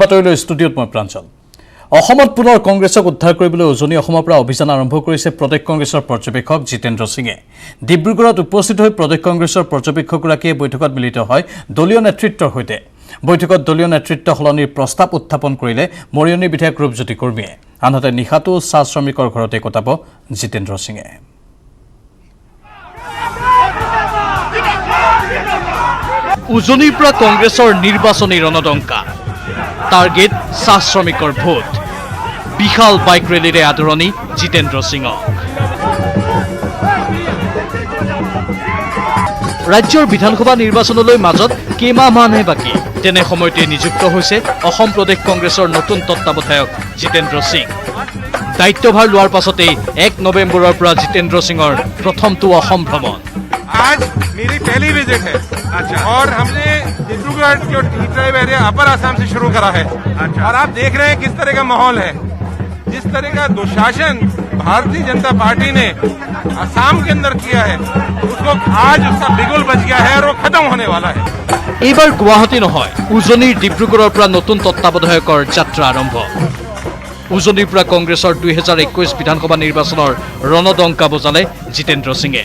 বাতৰিলৈ ষ্টুডিঅ'ত মই প্ৰাঞ্জল। অসমত পুনৰ কংগ্ৰেছক উদ্ধাৰ কৰিবলৈ উজনি অসমৰ পৰা অভিযান আৰম্ভ কৰিছে প্ৰদেশ কংগ্ৰেছৰ পৰ্যবেক্ষক জিতেন্দ্ৰ সিঙে। ডিব্ৰুগড়ত উপস্থিত হৈ প্ৰদেশ কংগ্ৰেছৰ পৰ্যবেক্ষকগৰাকীয়ে বৈঠকত মিলিত হয় দলীয় নেতৃত্বৰ সৈতে। বৈঠকত দলীয় নেতৃত্ব সলনিৰ প্ৰস্তাৱ উত্থাপন কৰিলে মৰিয়নি বিধায়ক ৰূপজ্যোতি কুৰ্মীয়ে। আনহাতে নিশাটো চাহ শ্ৰমিকৰ ঘৰতে কটাব জিতেন্দ্ৰ সিঙে। উজনিৰ পৰা কংগ্ৰেছৰ নিৰ্বাচনী ৰণদংকা। টাৰ্গেট চাহ শ্ৰমিকৰ ভোট। বিশাল বাইক ৰেলীৰে আদৰণি জিতেন্দ্ৰ সিঙক। ৰাজ্যৰ বিধানসভা নিৰ্বাচনলৈ মাজত কেইমাহমানহে বাকী। তেনে সময়তে নিযুক্ত হৈছে অসম প্ৰদেশ কংগ্ৰেছৰ নতুন তত্ত্বাৱধায়ক জিতেন্দ্ৰ সিং। দায়িত্বভাৰ লোৱাৰ পাছতেই 1 নৱেম্বৰৰ পৰা জিতেন্দ্ৰ সিঙৰ প্ৰথমটো অসম ভ্ৰমণ। आज मेरी पहली विजिट है। अच्छा। और हमने डिब्रूगढ़ जो T tribe area upper Assam से शुरू करा है। अच्छा। और आप देख रहे हैं किस तरह का माहौल है, जिस तरह का दुशासन भारतीय जनता पार्टी ने आसाम के अंदर किया है, उसको आज उसका बिगुल बच गया है और वो खत्म होने वाला है। এইবাৰ গুৱাহাটী নহয়, উজনিৰ ডিব্ৰুগড়ৰ পৰা নতুন তত্ত্বাৱধায়কৰ যাত্ৰা আৰম্ভ। উজনিৰ পৰা কংগ্ৰেছৰ 2021 বিধানসভা নিৰ্বাচনৰ ৰণদংকা বজালে জিতেন্দ্ৰ সিঙে।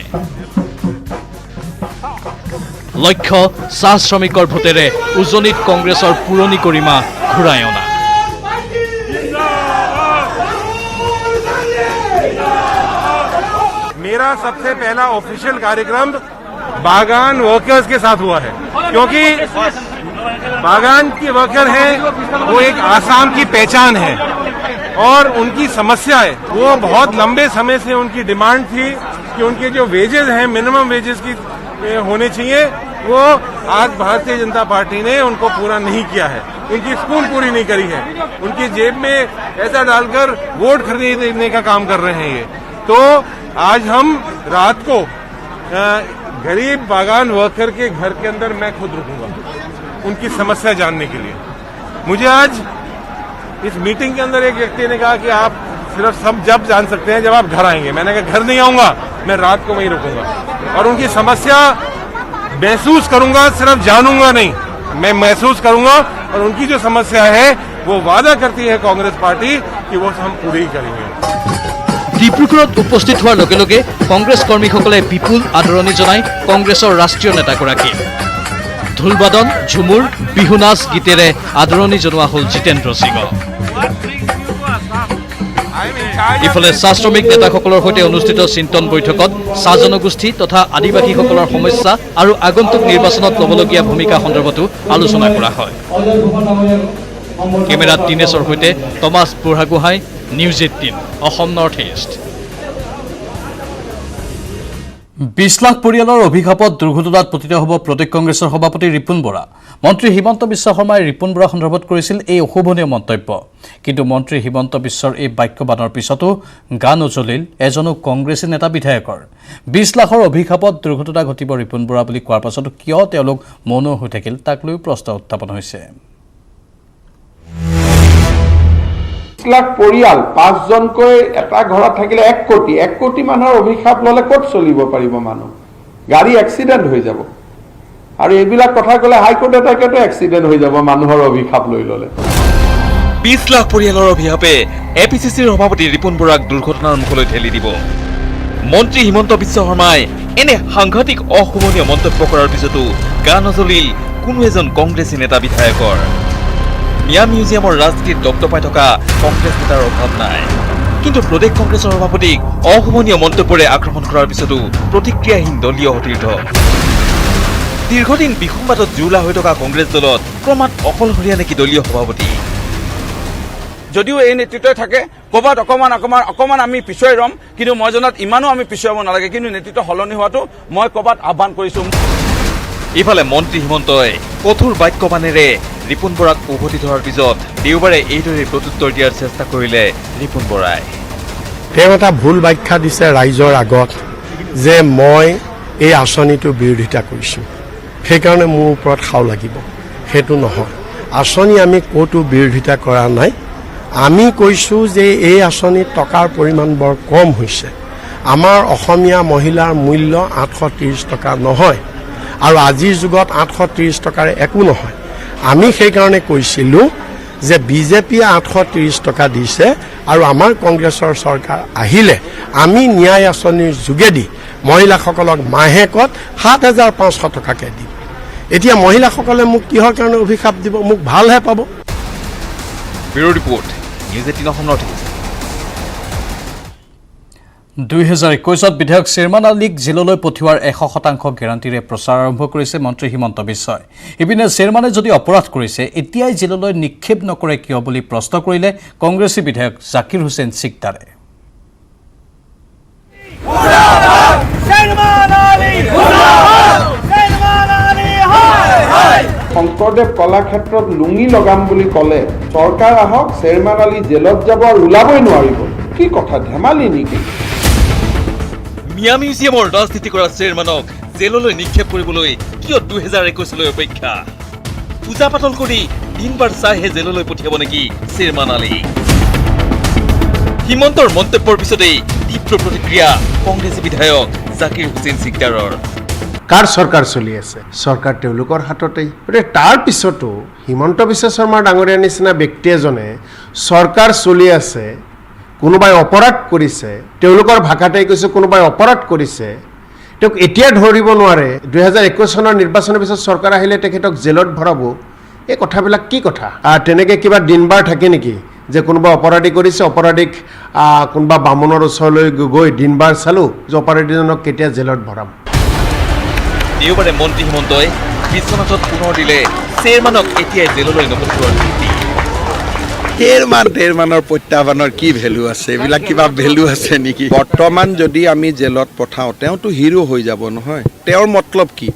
লক্ষ্য চাহ শ্ৰমিকৰ ভোটেৰে উজনিত কংগ্ৰেছৰ পুৰণি গৰিমা ঘূৰাই অনা। मेरा सबसे पहला ऑफिशियल कार्यक्रम बागान वर्कर्स के साथ हुआ है, क्योंकि बागान के वर्कर हैं वो एक आसाम की पहचान है और उनकी समस्या है। वो बहुत लंबे समय से उनकी डिमांड थी कि उनके जो वेजेस हैं मिनिमम वेजेस की होने चाहिए, वो आज भारतीय जनता पार्टी ने उनको पूरा नहीं किया है। उनकी स्कूल पूरी नहीं करी है, उनकी जेब में पैसा डालकर वोट खरीदने का काम कर रहे हैं ये। तो आज हम रात को गरीब बागान वर्कर के घर के अंदर मैं खुद रुकूंगा उनकी समस्या जानने के लिए। मुझे आज इस मीटिंग के अंदर एक व्यक्ति ने कहा कि आप सिर्फ सब जब जान सकते हैं जब आप घर आएंगे। मैंने कहा घर नहीं आऊंगा, मैं रात को वहीं रुकूंगा और उनकी समस्या महसूस करूंगा, सिर्फ जानूंगा नहीं, मैं महसूस करूंगा। और उनकी जो समस्या है वो वादा करती है कांग्रेस पार्टी कि वो हम पूरी ही करेंगे। ডিব্ৰুগড়ত উপস্থিত হোৱাৰ লগে লগে কংগ্ৰেছ কৰ্মীসকলে বিপুল আদৰণি জনাই কংগ্ৰেছৰ ৰাষ্ট্ৰীয় নেতাগৰাকী। ঢোলবাদন, ঝুমুৰ, বিহু নাচ গীতেৰে আদৰণি জনোৱা হ'ল জিতেন্দ্ৰ সিঙক। ইফালে চাহ শ্ৰমিক নেতাসকলৰ সৈতে অনুষ্ঠিত চিন্তন বৈঠকত চাহ জনগোষ্ঠী তথা আদিবাসীসকলৰ সমস্যা আৰু আগন্তুক নিৰ্বাচনত ল'বলগীয়া ভূমিকা সন্দৰ্ভতো আলোচনা কৰা হয়। কেমেৰাত দীনেশৰ সৈতে Thomas Buragohain, news 18 Assam north east. 20 lakh পৰিয়ালৰ অভিশাপত দুৰ্ঘটনাত পতিত হ'ব প্ৰদেশ কংগ্ৰেছৰ সভাপতি ৰিপুণ বৰা। মন্ত্ৰী হিমন্ত বিশ্ব শৰ্মাই ৰিপুণ বৰা সন্দৰ্ভত কৰিছিল এই অশোভনীয় মন্তব্য। কিন্তু মন্ত্ৰী হিমন্ত বিশ্বৰ এই বাক্যবাণৰ পিছতো গা নজ্বলিল এজনো কংগ্ৰেছী নেতা বিধায়কৰ। 20 লাখৰ অভিশাপত দুৰ্ঘটনা ঘটিব ৰিপুণ বৰা বুলি কোৱাৰ পাছতো কিয় তেওঁলোক মৌন হৈ থাকিল তাক লৈ প্ৰশ্ন উত্থাপন হৈছে। 20 লাখ পৰিয়াল 5 জনকৈ এটা ঘৰত থাকিলে 1 কোটি মানুহৰ অভিশাপ ললে ক'ত চলিব পাৰিব মানুহ? গাড়ী এক্সিডেণ্ট হৈ যাব। আৰু এইবিলাক কথা ক'লে হাইকোৰ্ট এটাকেতো এক্সিডেণ্ট হৈ যাব মানুহৰ অভিশাপ লৈ ললে। 20 লাখ পৰিয়ালৰ অভিশাপে এপিচিচিৰ সভাপতি ৰিপুণ বৰাক দুৰ্ঘটনাৰ মুখলৈ ঠেলি দিব। মন্ত্ৰী হিমন্ত বিশ্ব শৰ্মাই এনে সাংঘাতিক অশোভনীয় মন্তব্য কৰাৰ পিছতো গা নজ্বলিল কোনো এজন কংগ্ৰেছী নেতা বিধায়কৰ। মিয়া মিউজিয়ামৰ ৰাজনীতিত দপদপাই থকা কংগ্ৰেছ নেতাৰ অভাৱ নাই, কিন্তু প্ৰদেশ কংগ্ৰেছৰ সভাপতিক অশোভনীয় মন্তব্যৰে আক্ৰমণ কৰাৰ পিছতো প্ৰতিক্ৰিয়াহীন দলীয় সতীৰ্থ। দীৰ্ঘদিন বিসংবাদত জুৰুলা হৈ থকা কংগ্ৰেছ দলত ক্ৰমাৎ অকলশৰীয়া নেকি দলীয় সভাপতি? যদিও এই নেতৃত্বই থাকে ক'ৰবাত অকণমান আমি পিছুৱাই ৰম, কিন্তু মই জনাত ইমানো আমি পিছুৱাব নালাগে। কিন্তু নেতৃত্ব সলনি হোৱাটো মই ক'ৰবাত আহ্বান কৰিছো। ইফালে মন্ত্ৰী হিমন্তই কঠোৰ বাক্যবাণেৰে ৰিপুণ বৰাক উভতি ধৰাৰ পিছত দেওবাৰে এইদৰে প্ৰত্যুত্তৰ দিয়াৰ চেষ্টা কৰিলে ৰিপুণ বৰাই। তেওঁ এটা ভুল ব্যাখ্যা দিছে ৰাইজৰ আগত যে মই এই আঁচনিটো বিৰোধিতা কৰিছোঁ, সেইকাৰণে মোৰ ওপৰত খাও লাগিব। সেইটো নহয়, আঁচনি আমি ক'তো বিৰোধিতা কৰা নাই। আমি কৈছোঁ যে এই আঁচনিত টকাৰ পৰিমাণ বৰ কম হৈছে। আমাৰ অসমীয়া মহিলাৰ মূল্য 830 টকা নহয়, আৰু আজিৰ যুগত 830 টকাৰ একো নহয়। আমি সেইকাৰণে কৈছিলোঁ যে বিজেপিয়ে 830 টকা দিছে আৰু আমাৰ কংগ্ৰেছৰ চৰকাৰ আহিলে আমি ন্যায় আঁচনিৰ যোগেদি মহিলাসকলক মাহেকত 7500 টকাকৈ দিম। এতিয়া মহিলাসকলে মোক কিহৰ কাৰণে অভিশাপ দিব? মোক ভালহে পাব। Bureau report, news 18 Assam north east. 2021 বিধায়ক শ্বেৰমান আলীক জেললৈ পঠিওৱাৰ 100% গেৰাণ্টিৰে প্ৰচাৰ আৰম্ভ কৰিছে মন্ত্ৰী হিমন্ত বিশ্বই। ইপিনে শ্বেৰমানে যদি অপৰাধ কৰিছে এতিয়াই জেললৈ নিক্ষেপ নকৰে কিয় বুলি প্ৰশ্ন কৰিলে কংগ্ৰেছী বিধায়ক জাকিৰ হুছেইন সিকদাৰে। শংকৰদেৱ কলাক্ষেত্ৰত লুঙি লগাম বুলি ক'লে চৰকাৰ আহক, শ্বেৰমান আলী জেলত যাব আৰু ওলাবই নোৱাৰিব। কি কথা, ধেমালি নেকি? মিয়া মিউজিয়ামৰ ৰাজনীতি কৰা শ্বেৰমানক জেললৈ নিক্ষেপ কৰিবলৈ কিয় 2021লৈ অপেক্ষা? পূজা পাতল কৰি দিনবাৰ চাইহে জেললৈ পঠিয়াব নেকি শ্বেৰমান আলী? হিমন্তৰ মন্তব্যৰ পিছতেই তীব্ৰ প্ৰতিক্ৰিয়া কংগ্ৰেছী বিধায়ক জাকিৰ হুছেইন সিকদাৰৰ। কাৰ চৰকাৰ চলি আছে? চৰকাৰ তেওঁলোকৰ হাততেই। গতিকে তাৰ পিছতো হিমন্ত বিশ্ব শৰ্মা ডাঙৰীয়াৰ নিচিনা ব্যক্তি এজনে চৰকাৰ চলি আছে, কোনোবাই অপৰাধ কৰিছে, তেওঁলোকৰ ভাষাতেই কৈছে কোনোবাই অপৰাধ কৰিছে, তেওঁক এতিয়া ধৰিব নোৱাৰে, 2021 চনৰ নিৰ্বাচনৰ পিছত চৰকাৰ আহিলে তেখেতক জেলত ভৰাব। এই কথাবিলাক কি কথা? তেনেকৈ কিবা দিনবাৰ থাকে নেকি যে কোনোবা অপৰাধী কৰিছে, অপৰাধীক কোনোবা বামুণৰ ওচৰলৈ গৈ দিনবাৰ চালোঁ যে অপৰাধীজনক কেতিয়া জেলত ভৰাম? দেওবাৰে মন্ত্ৰী হিমন্তই বিশ্বনাথত পুনৰ দিলে শ্বেৰমানক এতিয়াই জেললৈ নপঠিওৱাৰ যুক্তি। মানৰ প্ৰত্যাহ্বানৰ কি ভেলু আছে? এইবিলাক কিবা ভেলু আছে নেকি? বৰ্তমান যদি আমি জেলত পঠাওঁ তেওঁতো হিৰো হৈ যাব নহয়। তেওঁৰ মতলব কি?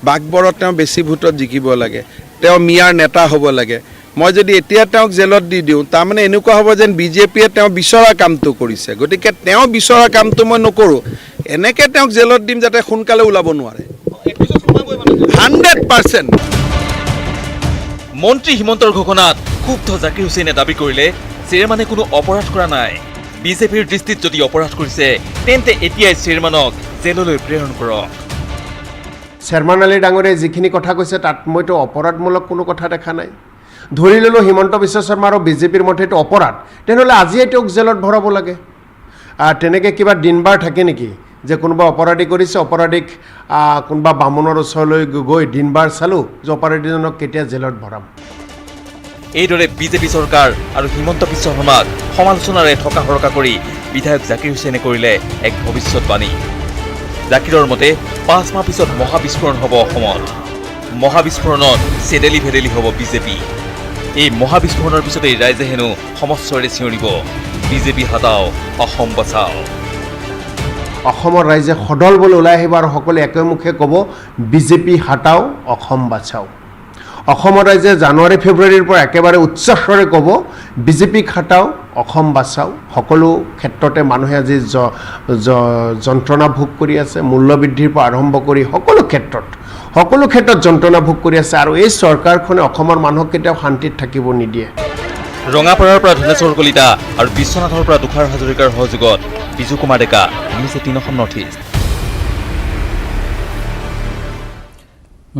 বাকবৰত তেওঁ বেছি ভোটত জিকিব লাগে, তেওঁ মিয়াৰ নেতা হ'ব লাগে। মই যদি এতিয়া তেওঁক জেলত দি দিওঁ তাৰমানে এনেকুৱা হ'ব যেন বিজেপিয়ে তেওঁ বিচৰা কামটো কৰিছে, গতিকে তেওঁ বিচৰা কামটো মই নকৰোঁ, এনেকৈ তেওঁক জেলত দিম যাতে সোনকালে ওলাব নোৱাৰে। 100%। মন্ত্ৰী হিমন্তৰ ঘোষণাত ক্ষুব্ধ জাকিৰ হুছেইনে দাবী কৰিলে শ্বেৰমানে কোনো অপৰাধ কৰা নাই। বিজেপিৰ দৃষ্টিত যদি অপৰাধ কৰিছে তেন্তে এতিয়াই শ্বেৰমানক জেললৈ প্ৰেৰণ কৰক। শ্বেৰমান আলী ডাঙৰীয়াই যিখিনি কথা কৈছে তাত মইতো অপৰাধমূলক কোনো কথা দেখা নাই। ধৰি ল'লোঁ হিমন্ত বিশ্ব শৰ্মা আৰু বিজেপিৰ মতে এইটো অপৰাধ, তেনেহ'লে আজিয়ে তেওঁক জেলত ভৰাব লাগে। তেনেকৈ কিবা দিনবাৰ থাকে নেকি যে কোনোবা অপৰাধী কৰিছে, অপৰাধীক কোনোবা বামুণৰ ওচৰলৈ গৈ দিনবাৰ চালোঁ যে অপৰাধীজনক কেতিয়া জেলত ভৰাম? এইদৰে বিজেপি চৰকাৰ আৰু হিমন্ত বিশ্ব শৰ্মাক সমালোচনাৰে থকা হৰকা কৰি বিধায়ক জাকিৰ হুছেইনে কৰিলে এক ভৱিষ্যতবাণী। জাকিৰৰ মতে 5 মাহ পিছত মহাবিস্ফোৰণ হ'ব অসমত। মহাবিস্ফোৰণত চেডেলি ভেদেলি হ'ব বিজেপি। এই মহাবিস্ফোৰণৰ পিছতেই ৰাইজে হেনো সমস্বৰে চিঞৰিব, বিজেপি হটাও, অসম বচাও। অসমৰ ৰাইজে সদল বল ওলাই আহিব আৰু সকলোৱে একেমুখে ক'ব, বিজেপি হটাও, অসম বাচাও। অসমৰ ৰাইজে জানুৱাৰী ফেব্ৰুৱাৰীৰ পৰা একেবাৰে উচ্চস্বৰে ক'ব, বিজেপিক হটাও, অসম বাচাও। সকলো ক্ষেত্ৰতে মানুহে আজি যন্ত্ৰণা ভোগ কৰি আছে, মূল্যবৃদ্ধিৰ পৰা আৰম্ভ কৰি সকলো ক্ষেত্ৰত যন্ত্ৰণা ভোগ কৰি আছে, আৰু এই চৰকাৰখনে অসমৰ মানুহক কেতিয়াও শান্তিত থাকিব নিদিয়ে। ৰঙাপাৰাৰ পৰা ধনেশ্বৰ কলিতা আৰু বিশ্বনাথৰ পৰা তুষাৰ হাজৰিকাৰ সহযোগত Biju Kumar Deka, news 18 Assam north east.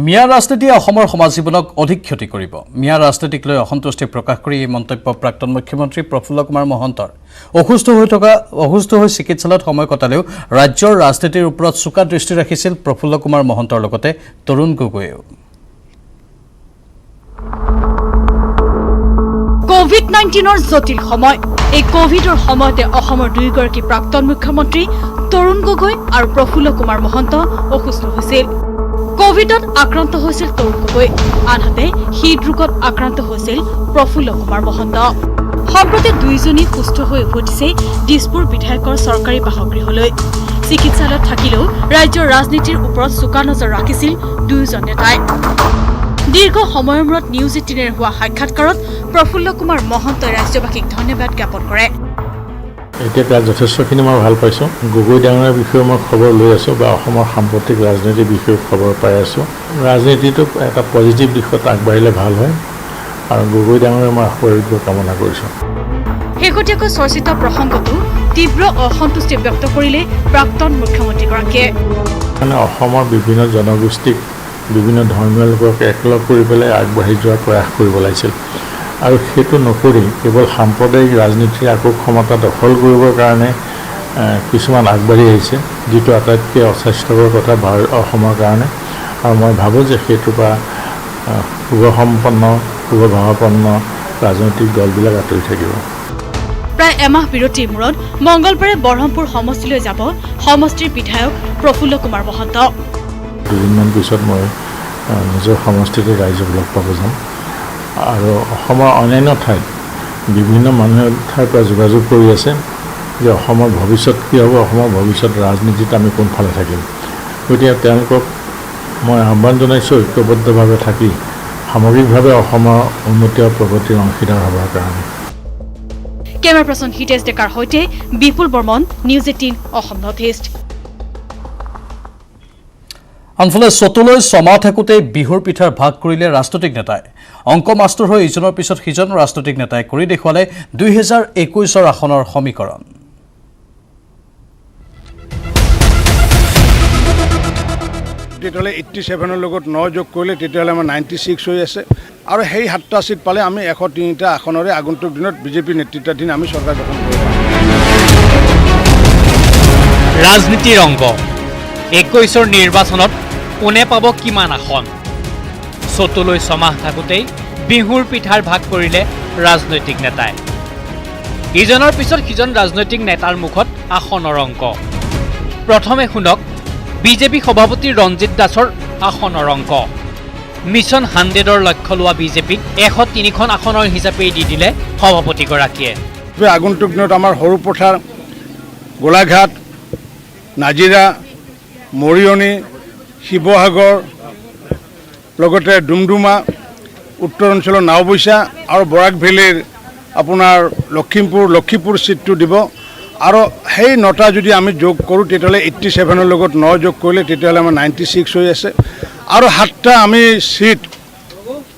মিয়া ৰাজনীতিয়ে অসমৰ সমাজ জীৱনক অধিক ক্ষতি কৰিব। মিয়া ৰাজনীতিক লৈ অসন্তুষ্টি প্ৰকাশ কৰি এই মন্তব্য প্ৰাক্তন মুখ্যমন্ত্ৰী প্ৰফুল্ল কুমাৰ মহন্তৰ। অসুস্থ হৈ চিকিৎসালয়ত সময় কটালেও ৰাজ্যৰ ৰাজনীতিৰ ওপৰত চোকা দৃষ্টি ৰাখিছিল প্ৰফুল্ল কুমাৰ মহন্তৰ লগতে তৰুণ গগৈয়েও। কোভিড-19ৰ জটিল সময়। এই কোভিডৰ সময়তে অসমৰ দুয়োগৰাকী প্ৰাক্তন মুখ্যমন্ত্ৰী তৰুণ গগৈ আৰু প্ৰফুল্ল কুমাৰ মহন্ত অসুস্থ হৈছিল। কোভিডত আক্ৰান্ত হৈছিল তৰুণ গগৈ, আনহাতে হৃদৰোগত আক্ৰান্ত হৈছিল প্ৰফুল্ল কুমাৰ মহন্ত। সম্প্ৰতি দুয়োজনেই সুস্থ হৈ উভতিছে দিছপুৰ বিধায়কৰ চৰকাৰী বাসগৃহলৈ। চিকিৎসালয়ত থাকিলেও ৰাজ্যৰ ৰাজনীতিৰ ওপৰত চোকা নজৰ ৰাখিছিল দুয়োজন নেতাই। দীৰ্ঘ সময়ৰ মূৰত নিউজ 18ৰ হোৱা সাক্ষাৎকাৰত প্ৰফুল্ল কুমাৰ মহন্তই ৰাজ্যবাসীক ধন্যবাদ জ্ঞাপন কৰে। এতিয়া তাত যথেষ্টখিনি মই ভাল পাইছোঁ। গগৈ ডাঙৰীয়াৰ বিষয়ে মই খবৰ লৈ আছোঁ বা অসমৰ সাম্প্ৰতিক ৰাজনীতিৰ বিষয়ে খবৰ পাই আছোঁ। ৰাজনীতিটো এটা পজিটিভ দিশত আগবাঢ়িলে ভাল হয় আৰু গগৈ ডাঙৰীয়াৰ মই আশীৰ্বাদ কামনা কৰিছোঁ। শেহতীয়াকৈ চৰ্চিত প্ৰসংগতো তীব্ৰ অসন্তুষ্টি ব্যক্ত কৰিলে প্ৰাক্তন মুখ্যমন্ত্ৰীগৰাকীয়ে। মানে অসমৰ বিভিন্ন জনগোষ্ঠীক, বিভিন্ন ধৰ্মীয় লোকক একলগ কৰি পেলাই আগবাঢ়ি যোৱাৰ প্ৰয়াস কৰিব লাগিছিল আৰু সেইটো নকৰি কেৱল সাম্প্ৰদায়িক ৰাজনীতিৰ আকৌ ক্ষমতা দখল কৰিবৰ কাৰণে কিছুমান আগবাঢ়ি আহিছে, যিটো আটাইতকৈ অস্বাস্থ্যকৰ কথা অসমৰ কাৰণে। আৰু মই ভাবোঁ যে সেইটোৰ পৰা শুভসম্পন্ন শুভভাৱাপন্ন ৰাজনৈতিক দলবিলাক আঁতৰি থাকিব। প্ৰায় এমাহ বিৰতিৰ মূৰত মঙলবাৰে বৰহমপুৰ সমষ্টিলৈ যাব সমষ্টিৰ বিধায়ক প্ৰফুল্ল কুমাৰ মহন্ত। দুদিনমান পিছত মই নিজৰ সমষ্টিতে ৰাইজক লগ পাব যাম। আৰু অসমৰ অন্যান্য ঠাইত বিভিন্ন মানুহৰ ঠাইৰ পৰা যোগাযোগ কৰি আছে যে অসমৰ ভৱিষ্যত কি হ'ব, অসমৰ ভৱিষ্যত ৰাজনীতিত আমি কোনফালে থাকিম। গতিকে তেওঁলোকক মই আহ্বান জনাইছোঁ ঐক্যবদ্ধভাৱে থাকি সামগ্ৰিকভাৱে অসমৰ উন্নতি আৰু প্ৰগতিৰ অংশীদাৰ হ'বৰ কাৰণে। কেমেৰা পাৰ্চন হিতেশ ডেকাৰ সৈতে Bipul Barman, news 18 Assam north east. আনফালে চতুলৈ ছমাহ থাকোঁতে বিহুৰ পিঠাৰ ভাগ কৰিলে ৰাজনৈতিক নেতাই। অংক মাষ্টৰ হৈ ইজনৰ পিছত সিজন ৰাজনৈতিক নেতাই কৰি দেখুৱালে 2021 আসনৰ সমীকৰণ। তেতিয়াহ'লে 87 লগত 9 যোগ কৰিলে তেতিয়াহ'লে আমাৰ 96 হৈ আছে। আৰু সেই 7টা চিট পালে আমি 103টা আসনৰে আগন্তুক দিনত বিজেপি নেতৃত্বাধীন আমি চৰকাৰ গঠন কৰিব পাৰিম। ৰাজনীতিৰ অংক 21ৰ নিৰ্বাচনত কোনে পাব কিমান আসন? চতুলৈ ছমাহ থাকোঁতেই বিহুৰ পিঠাৰ ভাগ কৰিলে ৰাজনৈতিক নেতাই। ইজনৰ পিছত সিজন ৰাজনৈতিক নেতাৰ মুখত আসনৰ অংক। প্ৰথমে শুনক বিজেপি সভাপতি ৰঞ্জিত দাসৰ আসনৰ অংক। মিছন 100ৰ লক্ষ্য লোৱা বিজেপিক 103খন আসনৰ হিচাপে দি দিলে সভাপতিগৰাকীয়ে। আগন্তুক দিনত আমাৰ সৰুপথাৰ, গোলাঘাট, নাজিৰা, মৰিয়নি, শিৱসাগৰ, লগতে ডুমডুমা, উত্তৰ অঞ্চলৰ নাওবৈচা আৰু বৰাক ভেলীৰ আপোনাৰ লক্ষীপুৰ চিটটো দিব। আৰু সেই 9টা যদি আমি যোগ কৰোঁ তেতিয়াহ'লে 87ৰ লগত 9 যোগ কৰিলে তেতিয়াহ'লে আমাৰ 96 হৈ আছে। আৰু 7টা আমি চিট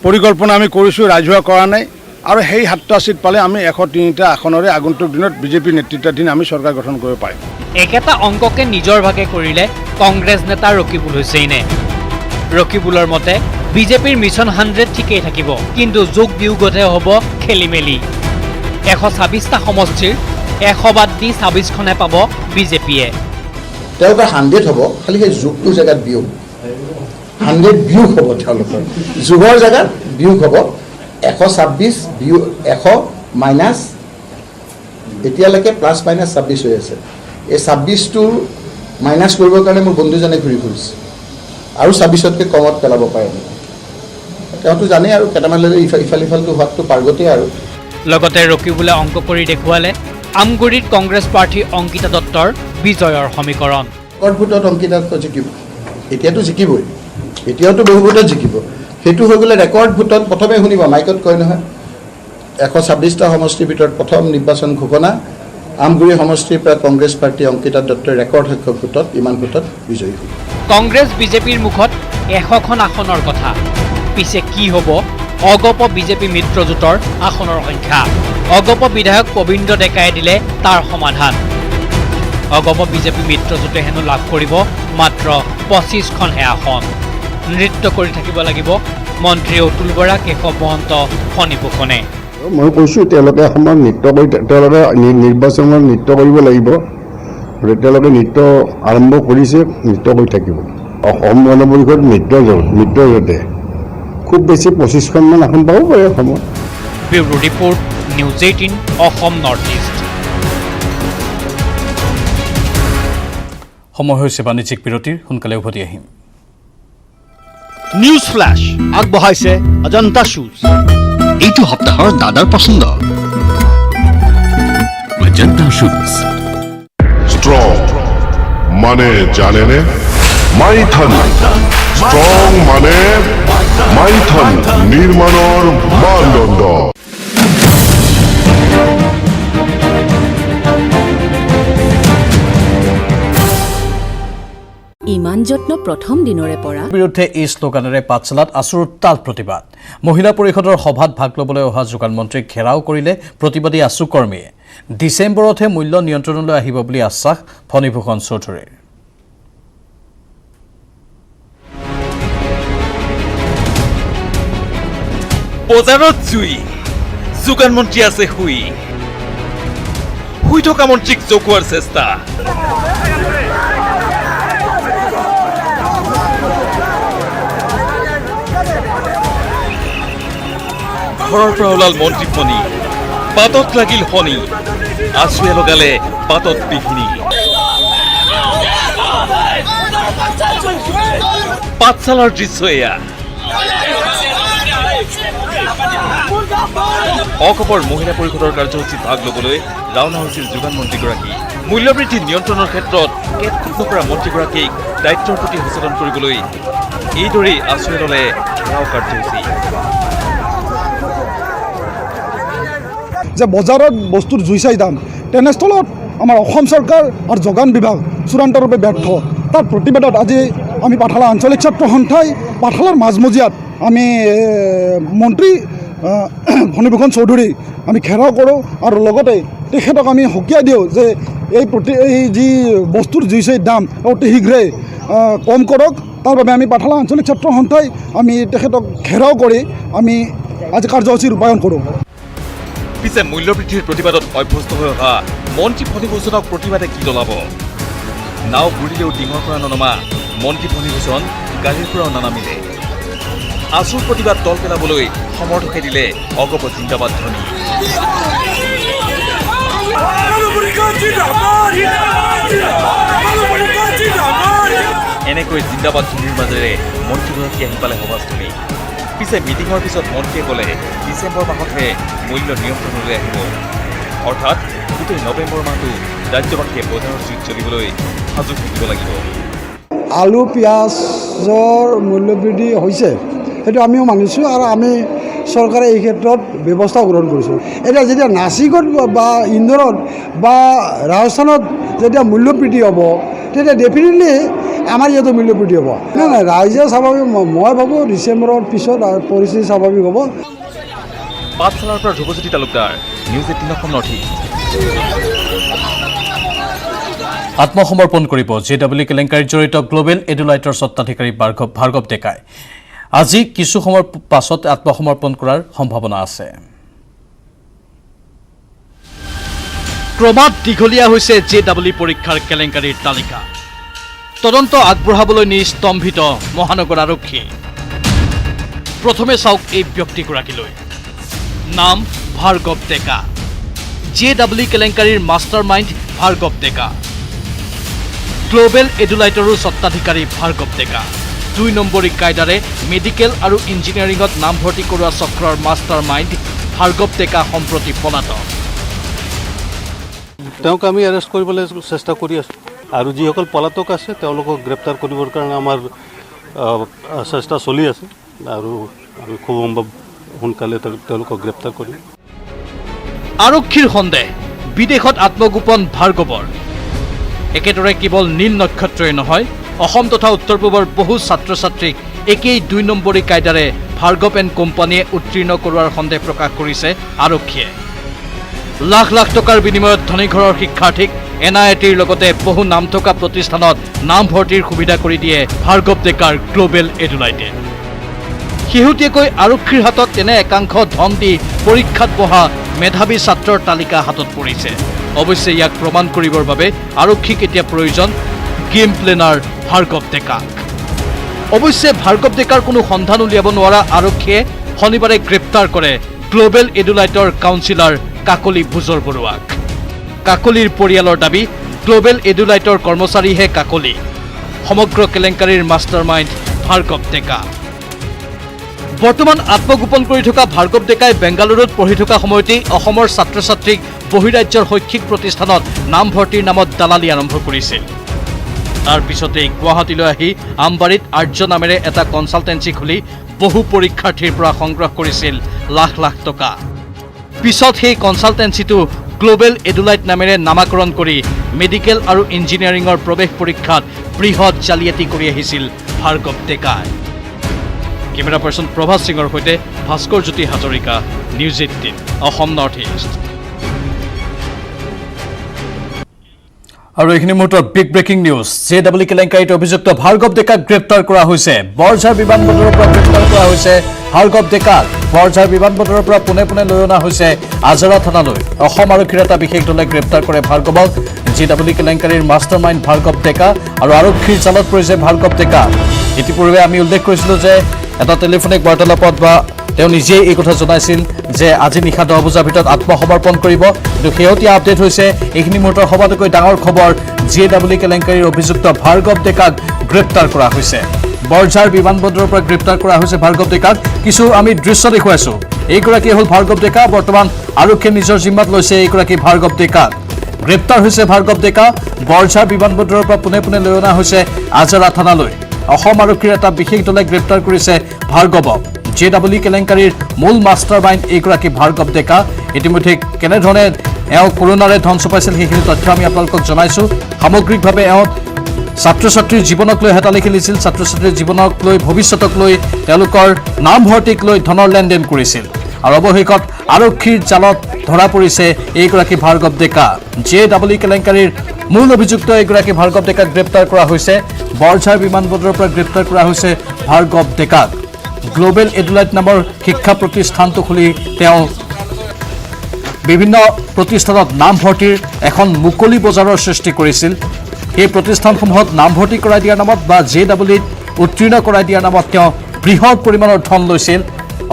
পৰিকল্পনা আমি কৰিছোঁ, ৰাজহুৱা কৰা নাই। আৰু সেই 7টা চিট পালে আমি 103টা আসনৰে আগন্তুক দিনত বিজেপি নেতৃত্বাধীন আমি চৰকাৰ গঠন কৰিব পাৰিম। একেটা অংককে নিজৰ ভাগে কৰিলে কংগ্ৰেছ নেতা ৰকিবুল হুছেইনে। ৰকিবুলৰ মতে বিজেপিৰ মিছন 100 ঠিকেই থাকিব, কিন্তু যোগ বিয়োগতহে হ'ব খেলি মেলি। 126টা সমষ্টিৰ 100 বাদ দি 26খনহে পাব বিজেপিয়ে। তেওঁলোকৰ 100 হ'ব, খালি সেই যোগটোৰ জেগাত বিয়োগ 100 বিয়োগ হ'ব, তেওঁলোকৰ যোগৰ জেগাত বিয়োগ হ'ব 126 বিয়োগ 100 মাইনাছ এতিয়ালৈকে প্লাছ মাইনাছ 26 হৈ আছে। এই 26টো মাইনাছ কৰিবৰ কাৰণে মোৰ বন্ধুজনে ঘূৰি ফুৰিছে আৰু 26তকৈ কমত পেলাব পাৰে নেকি। তেওঁতো জানেই আৰু কেইটামান ইফালটো হোৱাটো পাৰ্গতেই আৰু। লগতে ৰকিবুলে অংক কৰি দেখুৱালে আমগুৰিত কংগ্ৰেছ প্ৰাৰ্থী অংকিতা দত্তৰ বিজয়ৰ সমীকৰণ। ৰেকৰ্ড ভোটত অংকিতা দত্ত জিকিব, এতিয়াতো জিকিবই, এতিয়াওতো বহু ভোটত জিকিব। সেইটো হৈ গ'লে ৰেকৰ্ড ভোটত প্ৰথমে শুনিব, মাইকত কয় নহয় 126টা সমষ্টিৰ ভিতৰত প্ৰথম নিৰ্বাচন ঘোষণা আমগুৰি সমষ্টিৰ পৰা কংগ্ৰেছ প্ৰাৰ্থী অংকিতা দত্তই ৰেকৰ্ড সংখ্যক ভোটত ইমান ভোটত বিজয়ী হ'ল। কংগ্ৰেছ বিজেপিৰ মুখত 100খন আসনৰ কথা, পিছে কি হ'ব অগপ বিজেপি মিত্ৰজোঁটৰ আসনৰ সংখ্যা? অগপ বিধায়ক পবিন্দ্ৰ ডেকাই দিলে তাৰ সমাধান। অগপ বিজেপি মিত্ৰজোঁটে হেনো লাভ কৰিব মাত্ৰ 25খনহে আসন। নৃত্য কৰি থাকিব লাগিব মন্ত্ৰী অতুল বৰা, কেশৱ মহন্ত, ফণী ফুকনে। মই কৈছোঁ তেওঁলোকে অসমত তেওঁলোকে নিৰ্বাচনত নৃত্য কৰিব লাগিব। তেওঁলোকে নৃত্য আৰম্ভ কৰিছে, নৃত্য কৰি থাকিব। অসম গণ পৰিষদ নৃত্যৰ জৰিয়তে খুব বেছি 25খনমান আসন পাব পাৰে অসমত। Bureau report, news 18 Assam north east. সময় হৈছে বাণিজ্যিক বিৰতিৰ, সোনকালে উভতি আহিম। নিউজ ফ্লাছ আগবঢ়াইছে অজন্তা শ্বুজ। এইটো সপ্তাহৰ দাদাৰ পছন্দ অজন্তা শ্বুজ। স্ট্ৰং মানে জানেনে মাইথন, স্ট্ৰং মানে মাইথন নিৰ্মাণৰ মানদণ্ড। ইমান যত্ন প্ৰথম দিনৰে পৰা বিৰুদ্ধে এই শ্লোগানেৰে পাঠশালাত আছুৰ উত্তাল প্ৰতিবাদ। মহিলা পৰিষদৰ সভাত ভাগ ল'বলৈ অহা যোগান মন্ত্ৰীক ঘেৰাও কৰিলে প্ৰতিবাদী আছু কৰ্মীয়ে। ডিচেম্বৰতহে মূল্য নিয়ন্ত্ৰণলৈ আহিব বুলি আশ্বাস ফণীভূষণ চৌধুৰীৰ। বজাৰত জুই, যোগান মন্ত্ৰী আছে শুই থকা মন্ত্ৰীক জগোৱাৰ চেষ্টা। ঘৰৰ পৰা ওলাল মন্ত্ৰী ফণী, পাতত লাগিল শনি, আছুৱে লগালে পাতত বিঘিনি। পাঠশালাৰ দৃশ্য এয়া। অকপৰ মহিলা পৰিষদৰ কাৰ্যসূচীত ভাগ ল'বলৈ ৰাওনা হৈছিল যোগান মন্ত্ৰীগৰাকী। মূল্যবৃদ্ধি নিয়ন্ত্ৰণৰ ক্ষেত্ৰত কেতকুট নকৰা মন্ত্ৰীগৰাকীক দায়িত্বৰ প্ৰতি সচেতন কৰিবলৈ এইদৰেই আছুৱে ল'লে ঘেৰাও কাৰ্যসূচী। যে বজাৰত বস্তুৰ জুই চাই দাম, তেনেস্থলত আমাৰ অসম চৰকাৰ আৰু যোগান বিভাগ চূড়ান্তৰূপে ব্যৰ্থ। তাৰ প্ৰতিবাদত আজি আমি পাঠশালা আঞ্চলিক ছাত্ৰ সন্থাই পাঠশালাৰ মাজমজিয়াত আমি মন্ত্ৰী ফণীভূষণ চৌধুৰী আমি ঘেৰাও কৰোঁ আৰু লগতে তেখেতক আমি সকীয়াই দিওঁ যে এই যি বস্তুৰ জুই চাই দাম অতি শীঘ্ৰে কম কৰক। তাৰ বাবে আমি পাঠশালা আঞ্চলিক ছাত্ৰ সন্থাই আমি তেখেতক ঘেৰাও কৰি আমি আজি কাৰ্যসূচী ৰূপায়ণ কৰোঁ। পিছে মূল্যবৃদ্ধিৰ প্ৰতিবাদত অভ্যস্ত হৈ অহা মন্ত্ৰী ফণীভূষণক প্ৰতিবাদে কি জ্বলাব? নাও বুৰিলেও ডিঙৰ পৰা ননমা মন্ত্ৰী ফণীভূষণ গাড়ীৰ পৰাও নানামিলে। আছুৰ প্ৰতিবাদ তল পেলাবলৈ সমৰ্থকে দিলে অগপ জিন্দাবাদ ধ্বনি। এনেকৈ জিন্দাবাদ ধ্বনিৰ মাজেৰে মন্ত্ৰীগৰাকী আহি পালে সভাস্থলী। পিছে মিটিঙৰ পিছত মন্ত্ৰীয়ে ক'লে ডিচেম্বৰ মাহতহে মূল্য নিয়ন্ত্ৰণলৈ আহিব, অৰ্থাৎ গোটেই নৱেম্বৰ মাহটো ৰাজ্যবাসীয়ে বজাৰৰ জুইত চলিবলৈ সাজু থাকিব লাগিব। আলু পিঁয়াজৰ মূল্যবৃদ্ধি হৈছে, সেইটো আমিও মানিছোঁ আৰু আমি চৰকাৰে এই ক্ষেত্ৰত ব্যৱস্থা গ্ৰহণ কৰিছোঁ। এতিয়া যেতিয়া নাচিকত বা ইন্দোৰত বা ৰাজস্থানত যেতিয়া মূল্যবৃদ্ধি হ'ব, তেতিয়া ডেফিনেটলি আমাৰ ইয়াতো মূল্যবৃদ্ধি হ'ব। নাই ৰাইজে স্বাভাৱিক, মই ভাবোঁ ডিচেম্বৰৰ পিছত পৰিস্থিতি স্বাভাৱিক হ'ব। পাঠশালাৰ পৰা Dhrubajyoti Talukdar, news 18 Assam north east. আত্মসমৰ্পণ কৰিব JW কেলেংকাৰীত জড়িত গ্লোবেল এডুলাইটৰ স্বত্বাধিকাৰী ভাৰ্গৱ ডেকাই। আজি কিছু সময়ৰ পাছত আত্মসমৰ্পণ কৰাৰ সম্ভাৱনা আছে। ক্ৰমাৎ দীঘলীয়া হৈছে JW পৰীক্ষাৰ কেলেংকাৰীৰ তালিকা। তদন্ত আগবঢ়াবলৈ নি স্তম্ভিত মহানগৰ আৰক্ষী। প্ৰথমে চাওক এই ব্যক্তিগৰাকীলৈ। নাম ভাৰ্গৱ ডেকা। JW কেলেংকাৰীৰ মাষ্টাৰ মাইণ্ড ভাৰ্গৱ ডেকা। গ্লোবেল এডুলাইটৰো স্বত্বাধিকাৰী ভাৰ্গৱ ডেকা। 2 নম্বৰী কায়দাৰে মেডিকেল আৰু ইঞ্জিনিয়াৰিঙত নামভৰ্তি কৰোৱা চক্ৰৰ মাষ্টাৰ মাইণ্ড ভাৰ্গৱ ডেকা সম্প্ৰতি পলাতক। তেওঁক আমি এৰেষ্ট কৰিবলৈ চেষ্টা কৰি আছোঁ আৰু যিসকল পলাতক আছে তেওঁলোকক গ্ৰেপ্তাৰ কৰিবৰ কাৰণে আমাৰ চেষ্টা চলি আছে আৰু আমি খুব সম্ভৱ সোনকালে তেওঁলোকক গ্ৰেপ্তাৰ কৰিম। আৰক্ষীৰ সন্দেহ বিদেশত আত্মগোপন ভাৰ্গৱৰ। একেদৰে কেৱল নীল নক্ষত্ৰই নহয়, অসম তথা উত্তৰ পূবৰ বহু ছাত্ৰ ছাত্ৰীক একেই 2 নম্বৰী কায়দাৰে ভাৰ্গৱ এণ্ড কোম্পানীয়ে উত্তীৰ্ণ কৰোৱাৰ সন্দেহ প্ৰকাশ কৰিছে আৰক্ষীয়ে। লাখ লাখ টকাৰ বিনিময়ত ধনী ঘৰৰ শিক্ষাৰ্থীক NITৰ লগতে বহু নাম থকা প্ৰতিষ্ঠানত নামভৰ্তিৰ সুবিধা কৰি দিয়ে ভাৰ্গৱ ডেকাৰ গ্লোবেল এডুলাইটে। শেহতীয়াকৈ আৰক্ষীৰ হাতত তেনে একাংশ ধন দি পৰীক্ষাত বহা মেধাৱী ছাত্ৰৰ তালিকা হাতত পৰিছে। অৱশ্যে ইয়াক প্ৰমাণ কৰিবৰ বাবে আৰক্ষীক এতিয়া প্ৰয়োজন গেম প্লেনাৰ ভাৰ্গৱ ডেকাক। অৱশ্যে ভাৰ্গৱ ডেকাৰ কোনো সন্ধান উলিয়াব নোৱাৰা আৰক্ষীয়ে শনিবাৰে গ্ৰেপ্তাৰ কৰে গ্লোবেল এডুলাইটৰ কাউন্সিলৰ কাকলি ভুজৰ বৰুৱাক। কাকলিৰ পৰিয়ালৰ দাবী, গ্লোবেল এডুলাইটৰ কৰ্মচাৰীহে কাকলি, সমগ্ৰ কেলেংকাৰীৰ মাষ্টাৰ মাইণ্ড ভাৰ্গৱ ডেকা। বৰ্তমান আত্মগোপন কৰি থকা ভাৰ্গৱ ডেকাই বেংগালুৰুত পঢ়ি থকা সময়তেই অসমৰ ছাত্ৰ ছাত্ৰীক বহিৰাজ্যৰ শৈক্ষিক প্ৰতিষ্ঠানত নামভৰ্তিৰ নামত দালালি আৰম্ভ কৰিছিল। তাৰ পিছতেই গুৱাহাটীলৈ আহি আমবাৰীত আৰ্য নামেৰে এটা কনচালটেঞ্চি খুলি বহু পৰীক্ষাৰ্থীৰ পৰা সংগ্ৰহ কৰিছিল লাখ লাখ টকা। পিছত সেই কনচালটেঞ্চিটো গ্লোবেল এডুলাইট নামেৰে নামাকৰণ কৰি মেডিকেল আৰু ইঞ্জিনিয়াৰিঙৰ প্ৰৱেশ পৰীক্ষাত বৃহৎ জালিয়াতি কৰি আহিছিল ভাৰ্গৱ ডেকাই। কেমেৰা পাৰ্চন প্ৰভাস সিঙৰ সৈতে Bhaskar Jyoti Hazarika, news 18 Assam north east. আৰু এইখিনি মুহূৰ্তৰ বিগ ব্ৰেকিং নিউজ JW কেলেংকাৰীত অভিযুক্ত ভাৰ্গৱ ডেকাক গ্ৰেপ্তাৰ কৰা হৈছে বৰঝাৰ বিমানবন্দৰৰ পৰা গ্ৰেপ্তাৰ কৰা হৈছে ভাৰ্গৱ ডেকাক বৰঝাৰ বিমানবন্দৰৰ পৰা পোনে পোনে লৈ অনা হৈছে আজাৰা থানালৈ অসম আৰক্ষীৰ এটা বিশেষ দলে গ্ৰেপ্তাৰ কৰে ভাৰ্গৱক JW কেলেংকাৰীৰ মাষ্টাৰ মাইণ্ড ভাৰ্গৱ ডেকা আৰু আৰক্ষীৰ জালত পৰিছে ভাৰ্গৱ ডেকা ইতিপূৰ্বে আমি উল্লেখ কৰিছিলোঁ যে এটা টেলিফোনিক বাৰ্তালাপত বা তেওঁ নিজেই এই কথা জনাইছিল যে আজি নিশা 10 বজাৰ ভিতৰত আত্মসমৰ্পণ কৰিব কিন্তু শেহতীয়া আপডেট হৈছে এইখিনি মুহূৰ্তৰ সবাতোকৈ ডাঙৰ খবৰ JW কেলেংকাৰীৰ অভিযুক্ত ভাৰ্গৱ ডেকাক গ্ৰেপ্তাৰ কৰা হৈছে বৰঝাৰ বিমানবন্দৰৰ পৰা গ্ৰেপ্তাৰ কৰা হৈছে ভাৰ্গৱ ডেকাক কিছু আমি দৃশ্য দেখুৱাইছোঁ এইগৰাকী হ'ল ভাৰ্গৱ ডেকা বৰ্তমান আৰক্ষীয়ে নিজৰ জিম্মাত লৈছে এইগৰাকী ভাৰ্গৱ ডেকাক গ্ৰেপ্তাৰ হৈছে ভাৰ্গৱ ডেকা বৰঝাৰ বিমানবন্দৰৰ পৰা পোনে পোনে লৈ অনা হৈছে আজাৰা থানালৈ অসম আৰক্ষীৰ এটা বিশেষ দলে গ্ৰেপ্তাৰ কৰিছে ভাৰ্গৱক JW কেলেংকাৰীৰ মূল মাষ্টাৰ মাইণ্ড এইগৰাকী ভাৰ্গৱ ডেকা ইতিমধ্যে কেনেধৰণে এওঁ কৰোণাৰে ধ্বংস পাইছিল সেইখিনি তথ্য আমি আপোনালোকক জনাইছোঁ সামগ্ৰিকভাৱে এওঁ ছাত্ৰ ছাত্ৰীৰ জীৱনক লৈ হেতালি খেলিছিল ছাত্ৰ ছাত্ৰীৰ জীৱনক লৈ ভৱিষ্যতক লৈ তেওঁলোকৰ নামভৰ্তিক লৈ ধনৰ লেনদেন কৰিছিল আৰু অৱশেষত আৰক্ষীৰ জালত ধৰা পৰিছে এইগৰাকী ভাৰ্গৱ ডেকা JW কেলেংকাৰীৰ মূল অভিযুক্ত এইগৰাকী ভাৰ্গৱ ডেকাক গ্ৰেপ্তাৰ কৰা হৈছে বৰঝাৰ বিমানবন্দৰৰ পৰা গ্ৰেপ্তাৰ কৰা হৈছে ভাৰ্গৱ ডেকাক গ্লোবেল এডুলাইট নামৰ শিক্ষা প্ৰতিষ্ঠানটো খুলি তেওঁ বিভিন্ন প্ৰতিষ্ঠানত নামভৰ্তিৰ এখন মুকলি বজাৰৰ সৃষ্টি কৰিছিল এই প্ৰতিষ্ঠানসমূহত নামভৰ্তি কৰাই দিয়াৰ নামত বা JWত উত্তীৰ্ণ কৰাই দিয়াৰ নামত তেওঁ বৃহৎ পৰিমাণৰ ধন লৈছিল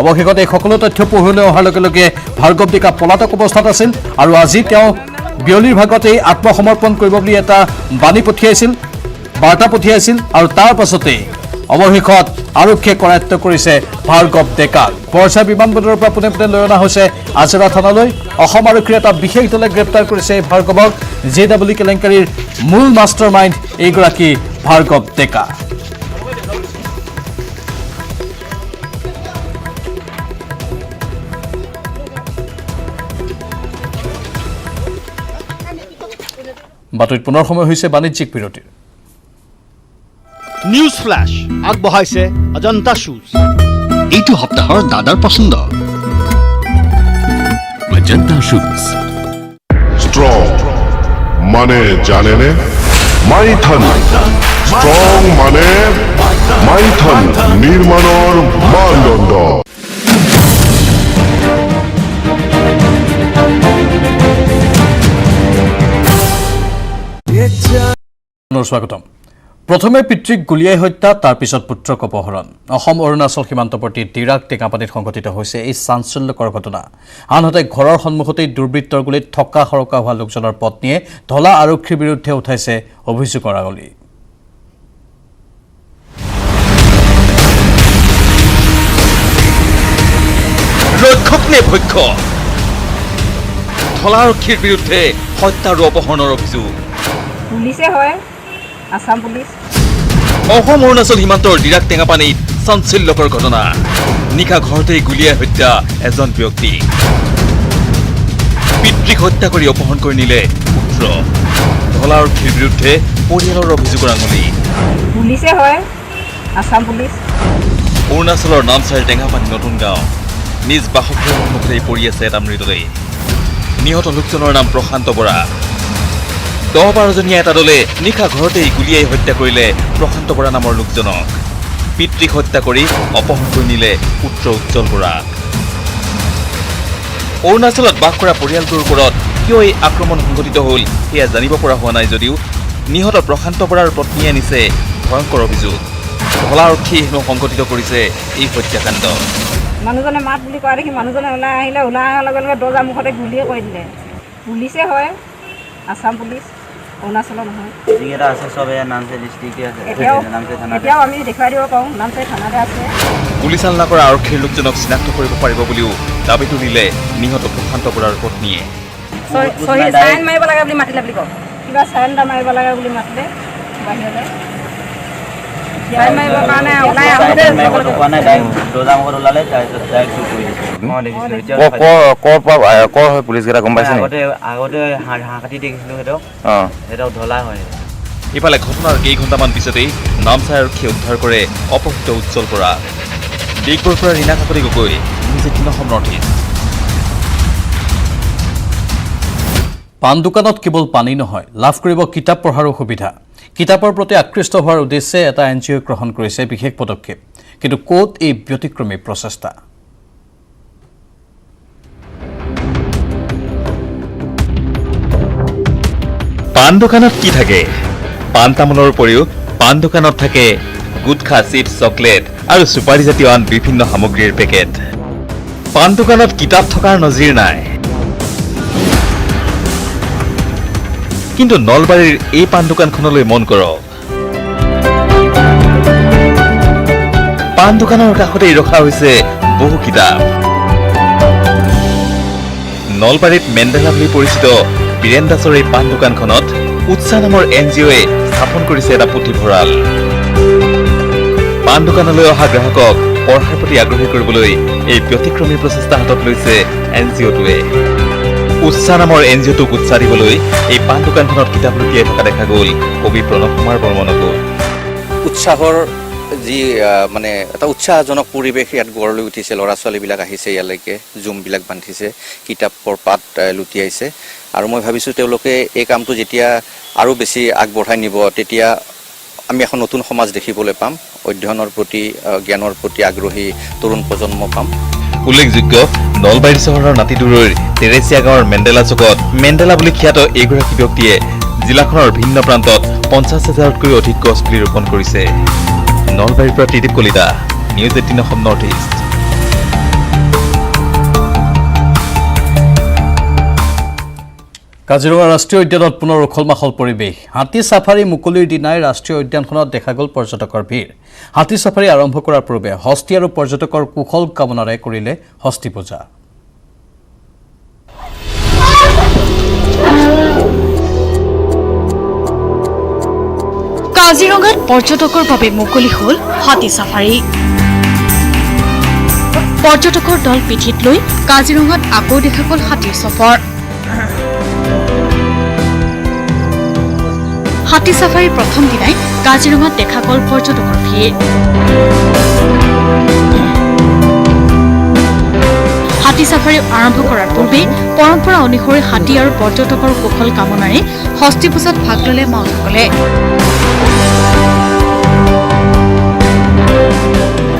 অৱশেষত এই সকলো তথ্য পোহৰলৈ অহাৰ লগে লগে ভাৰ্গৱ ডেকা পলাতক অৱস্থাত আছিল আৰু আজি তেওঁ বিয়লিৰ ভাগতেই আত্মসমৰ্পণ কৰিব বুলি এটা বাণী পঠিয়াইছিল বাৰ্তা পঠিয়াইছিল আৰু তাৰ পাছতেই অৱশেষত আৰক্ষীয়ে কৰায়ত্ব কৰিছে ভাৰ্গৱ ডেকাক বৰঝাৰ বিমানবন্দৰৰ পৰা পোনে পোনে লৈ অনা হৈছে আজাৰা থানালৈ অসম আৰক্ষীৰ এটা বিশেষ দলে গ্ৰেপ্তাৰ কৰিছে ভাৰ্গৱক JW কেলেংকাৰীৰ মূল মাষ্টাৰ মাইণ্ড এইগৰাকী ভাৰ্গৱ ডেকা বাতৰিত পুনৰ সময় হৈছে বাণিজ্যিক বিৰতিৰ নিউজ ফ্ল্যাশ আগবঢ়াইছে অজন্তা শুজ এইটো সপ্তাহৰ দাদাৰ পছন্দ অজন্তা শুজ স্ট্ৰং মানে জানেনে মাইথন স্ট্ৰং মানে মাইথন নিৰ্মাণৰ মানদণ্ড স্বাগতম প্ৰথমে পিতৃক গুলিয়াই হত্যা তাৰ পিছত পুত্ৰক অপহৰণ অসম অৰুণাচল সীমান্তৱৰ্তী ডিৰাক টেঙাপানীত সংঘটিত হৈছে এই চাঞ্চল্যকৰ ঘটনা আনহাতে ঘৰৰ সন্মুখতেই দুৰ্বৃত্তৰ গুলীত থকা সৰকা হোৱা লোকজনৰ পত্নীয়ে ধলা আৰক্ষীৰ বিৰুদ্ধে উঠাইছে অভিযোগৰ আঙুলি ৰক্ষক নে ভক্ষ ধলা আৰক্ষীৰ বিৰুদ্ধে হত্যা আৰু অপহৰণৰ অভিযোগ পুলিচে হয় আসাম পুলিচ অসম অৰুণাচল সীমান্তৰ ডিৰাক টেঙাপানীত চাঞ্চল্যকৰ ঘটনা নিশা ঘৰতেই গুলীয়াই হত্যা এজন ব্যক্তি পিতৃক হত্যা কৰি অপহৰণ কৰি নিলে পুত্ৰ ধলা আৰক্ষীৰ বিৰুদ্ধে পৰিয়ালৰ অভিযোগৰ আঙুলি পুলিচে হয় আসাম পুলিচ অৰুণাচলৰ নামচাইৰ টেঙাপানী নতুন গাঁও নিজ বাসগৃহৰ সন্মুখতেই পৰি আছে এটা মৃতদেহ নিহত লোকজনৰ নাম প্ৰশান্ত বৰা 10-12জনীয়া এটা দলে নিশা ঘৰতেই গুলীয়াই হত্যা কৰিলে প্ৰশান্ত বৰা নামৰ লোকজনক পিতৃক হত্যা কৰি অপহৰণ কৰি নিলে পুত্ৰ উজ্জ্বল বৰা অৰুণাচলত বাস কৰা পৰিয়ালটোৰ ওপৰত কিয় এই আক্ৰমণ সংঘটিত হ'ল সেয়া জানিব পৰা হোৱা নাই যদিও নিহত প্ৰশান্ত বৰাৰ পত্নীয়ে আনিছে ভয়ংকৰ অভিযোগ ধলা আৰক্ষী হেনো সংঘটিত কৰিছে এই হত্যাকাণ্ড মানুহজনে মাত বুলি কোৱা দেখি মানুহজনে ওলাই আহিলে ওলাই অহাৰ লগে লগে দৰ্জা মুখতে গুলীয়ে কৰি দিলে পুলিচে হয় আসাম পুলিচ অৰুণাচলৰ নহয় যিকেইটা আছে চব এয়া নামচাই ডিষ্ট্ৰিক্টে আছে নামচাই থানাতে এতিয়াও আমি দেখুৱাই দিব পাৰোঁ নামচাই থানাতে আছে গুলীচালনা কৰা আৰক্ষীৰ লোকজনক চিনাক্ত কৰিব পাৰিব বুলিও দাবী তুলিলে নিহত প্ৰশান্ত বৰাৰ পত্নীয়ে চাইন মাৰিব লাগে বুলি মাতিলে বুলি কওঁ কিবা চাইন এটা মাৰিব লাগে বুলি মাতিলে বাহিৰলৈ চাইন মাৰিবৰ কাৰণে ওলাই আহোঁতে কোৱা নাই দৰ্জা মুখত ওলালে তাৰপিছত ডাইৰেক্ট চুৰ কৰি দিছে মই দেখিছিলোঁ কৰ হয় পুলিচ কেইটা গম পাইছে আগতে হাঁহ কাটি দেখিছিলোঁ সেইটো ধলা হয় ইফালে ঘটনাৰ কেইঘণ্টামান পিছতেই নামচাই আৰক্ষীয়ে উদ্ধাৰ কৰে অপহৃত উজ্জ্বল বৰা ডিগবৈৰ পৰা Rina Kakati Gogoi news 18 Assam north east পাণ দোকানত কেৱল পানী নহয়, লাভ কৰিব কিতাপ পঢ়াৰো সুবিধা। কিতাপৰ প্ৰতি আকৃষ্ট হোৱাৰ উদ্দেশ্যে এটা NGO গ্ৰহণ কৰিছে বিশেষ পদক্ষেপ। কিন্তু ক'ত এই ব্যতিক্ৰমী প্ৰচেষ্টা? পাণ দোকানত কি থাকে? পাণ তামোলৰ উপৰিও পাণ দোকানত থাকে গুটখা, চিপছ, চকলেট আৰু চুপাৰীজাতীয় আন বিভিন্ন সামগ্ৰীৰ পেকেট। পাণ দোকানত কিতাপ থকাৰ নজিৰ নাই। কিন্তু নলবাৰীৰ এই পাণ দোকানখনলৈ মন কৰক। পাণ দোকানৰ কাষতেই ৰখা হৈছে বহু কিতাপ। নলবাৰীত মেণ্ডেলা বুলি পৰিচিত বীৰেন দাসৰ এই পাণ দোকানখনত উৎসাহ নামৰ NGOয়ে স্থাপন কৰিছে এটা পুথিভঁৰাল। পাণ দোকানলৈ অহা গ্ৰাহকক পঢ়াৰ প্ৰতি আগ্ৰহী কৰিবলৈ এই ব্যতিক্ৰমী প্ৰচেষ্টা হাতত লৈছে NGOটোৱে। উৎসাহ নামৰ NGOটোক উৎসাহ দিবলৈ এই পাণ দোকানখনত কিতাপ লুটিয়াই থকা দেখা গ'ল কবি প্ৰণৱ কুমাৰ বৰ্মনকো। উৎসাহৰ যি মানে এটা উৎসাহজনক পৰিৱেশ ইয়াত গঢ় লৈ উঠিছে। ল'ৰা ছোৱালীবিলাক আহিছে ইয়ালৈকে, জুমবিলাক বান্ধিছে, কিতাপৰ পাত লুটিয়াইছে। আৰু মই ভাবিছোঁ তেওঁলোকে এই কামটো যেতিয়া আৰু বেছি আগবঢ়াই নিব, তেতিয়া আমি এখন নতুন সমাজ দেখিবলৈ পাম। অধ্যয়নৰ প্ৰতি, জ্ঞানৰ প্ৰতি আগ্ৰহী তৰুণ প্ৰজন্ম পাম। উল্লেখযোগ্য, নলবাৰী চহৰৰ নাতিদূৰৈৰ তেৰেচিয়া গাঁৱৰ মেণ্ডেলা চুকত মেণ্ডেলা বুলি খ্যাত এইগৰাকী ব্যক্তিয়ে জিলাখনৰ ভিন্ন প্ৰান্তত 50,000তকৈ অধিক গছ পুলি ৰোপণ কৰিছে। নলবাৰীৰ পৰা Tridip Kalita, news 18 Assam north east. Kaziranga ৰাষ্ট্ৰীয় উদ্যানত পুনৰ উখল মাখল পৰিৱেশ। হাতী ছাফাৰী মুকলিৰ দিনাই ৰাষ্ট্ৰীয় উদ্যানখনত দেখা গ'ল পৰ্যটকৰ ভিৰ। হাতী ছাফাৰী আৰম্ভ কৰাৰ পূৰ্বে হস্তী আৰু পৰ্যটকৰ কুশল কামনাৰে কৰিলে হস্তী পূজা। কাজিৰঙাত পৰ্যটকৰ বাবে মুকলি হ'ল হাতী ছাফাৰী। পৰ্যটকৰ দল পিঠিত লৈ কাজিৰঙাত আকৌ দেখা গ'ল হাতীৰ সফৰ। হাতী ছাফাৰীৰ প্ৰথম দিনাই কাজিৰঙাত দেখা গ'ল পৰ্যটকৰ ভিৰ। হাতী ছাফাৰী আৰম্ভ কৰাৰ পূৰ্বে পৰম্পৰা অনুসৰি হাতী আৰু পৰ্যটকৰ কুশল কামনাৰে হস্তী পূজাত ভাগ ল'লে মাউসকলে।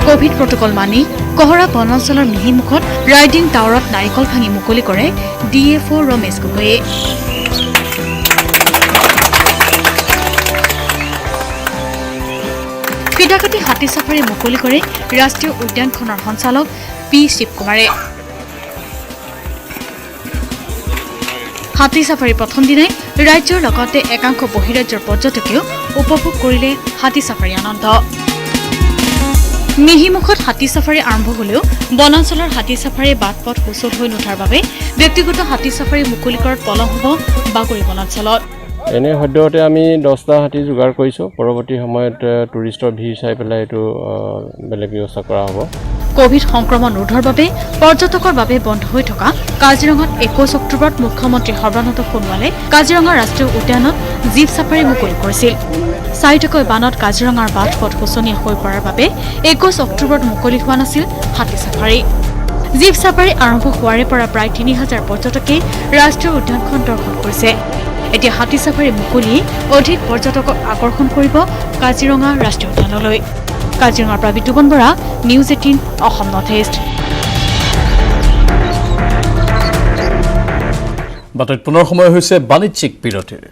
কোভিড প্ৰটকল মানি কহৰা বনাঞ্চলৰ মিহিমুখত ৰাইডিং টাৱাৰত নাৰিকল ভাঙি মুকলি কৰে DFO ৰমেশ গগৈয়ে। ফিটাকাটি হাতী ছাফাৰী মুকলি কৰে ৰাষ্ট্ৰীয় উদ্যানখনৰ সঞ্চালক P শিৱকুমাৰে। হাতী ছাফাৰীৰ প্ৰথম দিনাই ৰাজ্যৰ লগতে একাংশ বহিৰাজ্যৰ পৰ্যটকেও উপভোগ কৰিলে হাতী ছাফাৰী আনন্দ। মিহিমুখত হাতী ছাফাৰী আৰম্ভ হলেও বনাঞ্চলৰ হাতী ছাফাৰীয়ে বাট পথ সুচল হৈ নুঠাৰ বাবে ব্যক্তিগত হাতী ছাফাৰী মুকলি কৰাত পলম হ'ব বাগৰি বনাঞ্চলত। এনে সদ্যহতে আমি 10টা হাতী যোগাৰ কৰিছোঁ। পৰৱৰ্তী সময়ত টুৰিষ্টৰ ভিৰ চাই পেলাই এইটো বেলেগ ব্যৱস্থা কৰা হ'ব। কোভিড সংক্ৰমণ ৰোধৰ বাবে পৰ্যটকৰ বাবে বন্ধ হৈ থকা কাজিৰঙাত 21 অক্টোবৰত মুখ্যমন্ত্ৰী সৰ্বানন্দ সোণোৱালে কাজিৰঙা ৰাষ্ট্ৰীয় উদ্যানত জীপ ছাফাৰী মুকলি কৰিছিল। চাৰিটাকৈ বানত কাজিৰঙাৰ বাট পথ শোচনীয় হৈ পৰাৰ বাবে 21 অক্টোবৰত মুকলি হোৱা নাছিল হাতী ছাফাৰী। জীপ ছাফাৰী আৰম্ভ হোৱাৰে পৰা প্ৰায় 3000 পৰ্যটকে ৰাষ্ট্ৰীয় উদ্যানখন দৰ্শন কৰিছে। এতিয়া হাতী ছাফাৰী মুকলিয়ে অধিক পৰ্যটকক আকৰ্ষণ কৰিব কাজিৰঙা ৰাষ্ট্ৰীয় উদ্যানলৈ। কাজিৰঙাৰ পৰা Bitupan Bora, news 18 Assam north east. বাতৰিত পুনৰ সময় হৈছে বাণিজ্যিক বিৰতিৰ।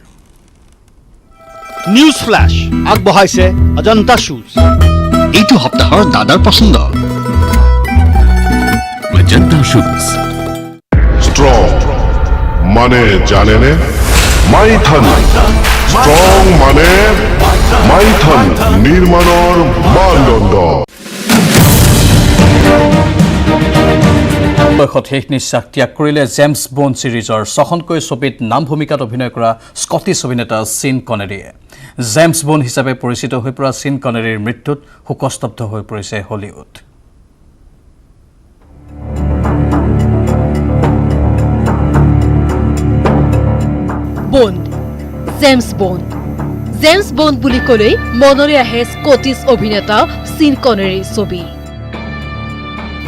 নিউজ ফ্লাছ আগবঢ়াইছে অজন্তা শ্বুজ। এইটো সপ্তাহৰ দাদাৰ পছন্দ অজন্তা শ্বুজ। স্ট্ৰং মানে জানেনে মাইথন স্ট্ৰং মানে মাইথন নিৰ্মাণৰ মানদণ্ড। বয়সত শেষ নিশ্বাস ত্যাগ কৰিলে জেমছ বণ্ড ছিৰিজৰ 6খনকৈ ছবিত নাম ভূমিকাত অভিনয় কৰা স্কটিছ অভিনেতা চিন কনেৰীয়ে। জেমছ বণ্ড হিচাপে পৰিচিত হৈ পৰা চিন কনেৰীৰ মৃত্যুত শোকস্তব্ধ হৈ পৰিছে Hollywood. Bond, James bond. James bond বুলি ক'লেই মনলৈ আহে স্কটিছ অভিনেতা চিন কনেৰীৰ ছবি।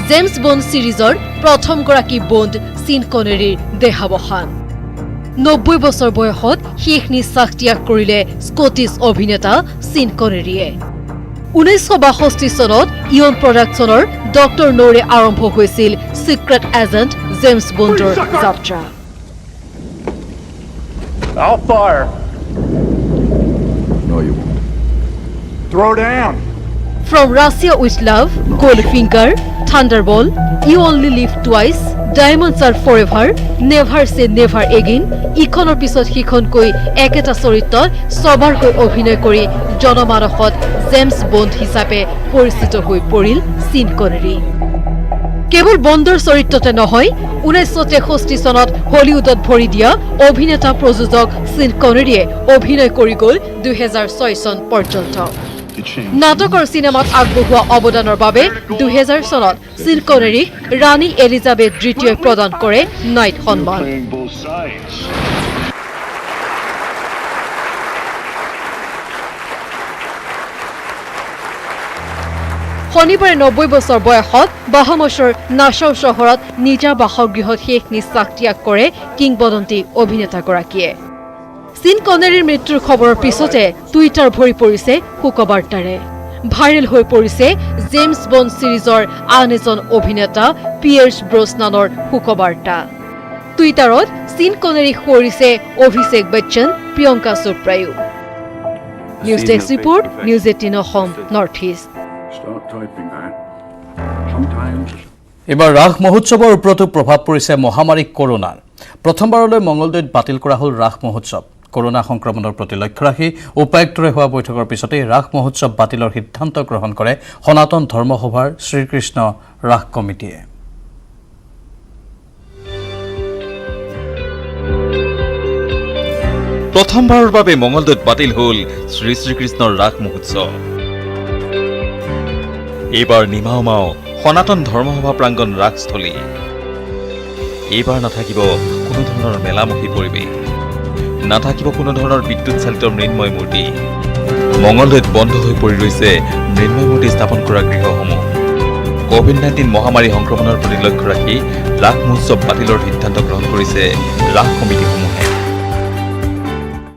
জেমছ বণ্ড ছিৰিজৰ প্ৰথমগৰাকী বণ্ড চিন কনেৰীৰ দেহাৱসান। 90 বছৰ বয়সত শেষ নিশ্বাস ত্যাগ কৰিলে স্কটিছ অভিনেতা চিন কনেৰীয়ে 1962 চনত ইয়ন প্ৰডাকশ্যনৰ ডক্টৰ নোৰে আৰম্ভ হৈছিল সিক্ৰেট এজেণ্ট জেমছ বণ্ডৰ যাত্ৰা I'll fire. No, you won't. Throw down. From Russia with Love, Goldfinger, Thunderball, You Only Live Twice, Diamonds Are Forever, Never Say Never Again, ইখনৰ পিছত সিখনকৈ একেটা চৰিত্ৰত সবাৰকৈ অভিনয় কৰি জনমানসত জেমছ বণ্ড হিচাপে পৰিচিত হৈ পৰিল চিন কনেৰী কেৱল বণ্ডৰ চৰিত্ৰতে নহয় 1963 চনত হলিউডত ভৰি দিয়া অভিনেতা প্ৰযোজক চিন কনেৰীয়ে অভিনয় কৰি গ'ল 2006 চন পৰ্যন্ত নাটকৰ চিনেমাত আগবঢ়োৱা অৱদানৰ বাবে 2000 চনত চিন কনেৰীক ৰাণী এলিজাবেথ দ্বিতীয় প্ৰদান কৰে নাইট সন্মান শনিবাৰে 90 বছৰ বয়সত বাহামাছৰ নাছাউ চহৰত নিজা বাসগৃহত শেষ নিশ্বাস ত্যাগ কৰে কিংবদন্তি অভিনেতাগৰাকীয়ে চিন কনেৰীৰ মৃত্যুৰ খবৰৰ পিছতে টুইটাৰ ভৰি পৰিছে শোকবাৰ্তাৰে ভাইৰেল হৈ পৰিছে জেমছ বণ্ড সিৰিজৰ আন এজন অভিনেতা পিয়েৰ্ছ ব্ৰছনানৰ শোকবাৰ্তা টুইটাৰত চিন কনেৰীক সোঁৱৰিছে অভিষেক বচ্চন প্ৰিয়ংকা চোপ্ৰায়ো news desk report news 18 Assam north east এবাৰ ৰাস মহোৎসৱৰ ওপৰতো প্ৰভাৱ পৰিছে মহামাৰী কৰোনাৰ প্ৰথমবাৰলৈ মঙলদৈত বাতিল কৰা হ'ল ৰাস মহোৎসৱ কৰোনা সংক্ৰমণৰ প্ৰতি লক্ষ্য ৰাখি উপায়ুক্তৰে হোৱা বৈঠকৰ পিছতে ৰাস মহোৎসৱ বাতিলৰ সিদ্ধান্ত গ্ৰহণ কৰে সনাতন ধৰ্মসভাৰ শ্ৰীকৃষ্ণ ৰাস কমিটিয়ে প্ৰথমবাৰৰ বাবে মঙলদৈত বাতিল হ'ল শ্ৰী শ্ৰীকৃষ্ণৰ ৰাস মহোৎসৱ এইবাৰ নিমাওমাও সনাতন ধৰ্মসভা প্ৰাংগণ ৰাসস্থলী এইবাৰ নাথাকিব কোনো ধৰণৰ মেলামুখী পৰিৱেশ নাথাকিব কোনো ধৰণৰ বিদ্যুৎ চালিত মৃন্ময় মূৰ্তি মঙলদৈত বন্ধ হৈ পৰি ৰৈছে মৃন্ময় মূৰ্তি স্থাপন কৰা গৃহসমূহ কোভিড-19 মহামাৰী সংক্ৰমণৰ প্ৰতি লক্ষ্য ৰাখি ৰাস মহোৎসৱ বাতিলৰ সিদ্ধান্ত গ্ৰহণ কৰিছে ৰাস কমিটিসমূহে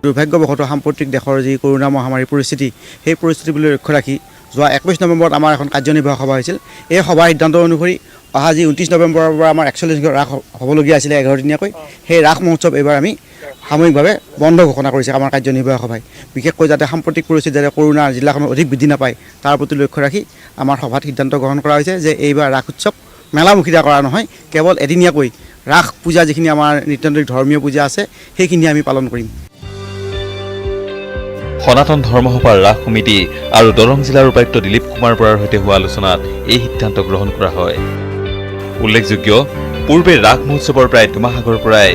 দুৰ্ভাগ্যবশতঃ সাম্প্ৰতিক দেশৰ যি কৰোনা মহামাৰীৰ পৰিস্থিতি সেই পৰিস্থিতিলৈ লক্ষ্য ৰাখি যোৱা 21 নৱেম্বৰত আমাৰ এখন কাৰ্যনিৰ্বাহক সভা হৈছিল এই সভাৰ সিদ্ধান্ত অনুসৰি অহা যি 29 নৱেম্বৰৰ পৰা আমাৰ 41 ৰাস হ'বলগীয়া আছিলে 11 দিনীয়াকৈ সেই ৰাস মহোৎসৱ এইবাৰ আমি সাময়িকভাৱে বন্ধ ঘোষণা কৰিছে আমাৰ কাৰ্যনিৰ্বাহক সভাই বিশেষকৈ যাতে সাম্প্ৰতিক পৰিস্থিতি যাতে কৰোনা জিলাখনত অধিক বৃদ্ধি নাপায় তাৰ প্ৰতি লক্ষ্য ৰাখি আমাৰ সভাত সিদ্ধান্ত গ্ৰহণ কৰা হৈছে যে এইবাৰ ৰাস উৎসৱ মেলামুখিতা কৰা নহয় কেৱল এদিনীয়াকৈ ৰাস পূজা যিখিনি আমাৰ নিত্যান্তিক ধৰ্মীয় পূজা আছে সেইখিনি আমি পালন কৰিম সনাতন ধৰ্মসভাৰ ৰাস সমিতি আৰু দৰং জিলাৰ উপায়ুক্ত দিলীপ কুমাৰ বৰাৰ সৈতে হোৱা আলোচনাত এই সিদ্ধান্ত গ্ৰহণ কৰা হয় উল্লেখযোগ্য পূৰ্বে ৰাস মহোৎসৱৰ প্ৰায় দুমাহ আগৰ পৰাই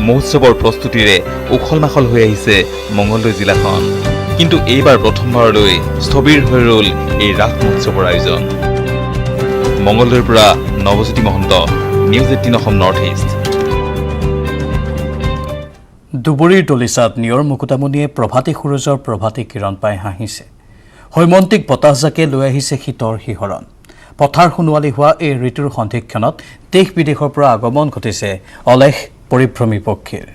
মহোৎসৱৰ প্ৰস্তুতিৰে উখল মাখল হৈ আহিছে মঙলদৈ জিলাখন কিন্তু এইবাৰ প্ৰথমবাৰলৈ স্থবিৰ হৈ ৰ'ল এই ৰাস মহোৎসৱৰ আয়োজন মঙলদৈৰ পৰা Nabajyoti Mahanta news 18 Assam north east দুবৰীৰ দলিচাত নিয়ৰ মুকুতামণিয়ে প্ৰভাতী সূৰজৰ প্ৰভাতী কিৰণ পাই হাঁহিছে হৈমন্তিক বতাহজাকে লৈ আহিছে শীতৰ শিহৰণ পথাৰ সোণোৱালী হোৱা এই ঋতুৰ সন্ধিক্ষণত দেশ বিদেশৰ পৰা আগমন ঘটিছে অলেখ পৰিভ্ৰমী পক্ষীৰ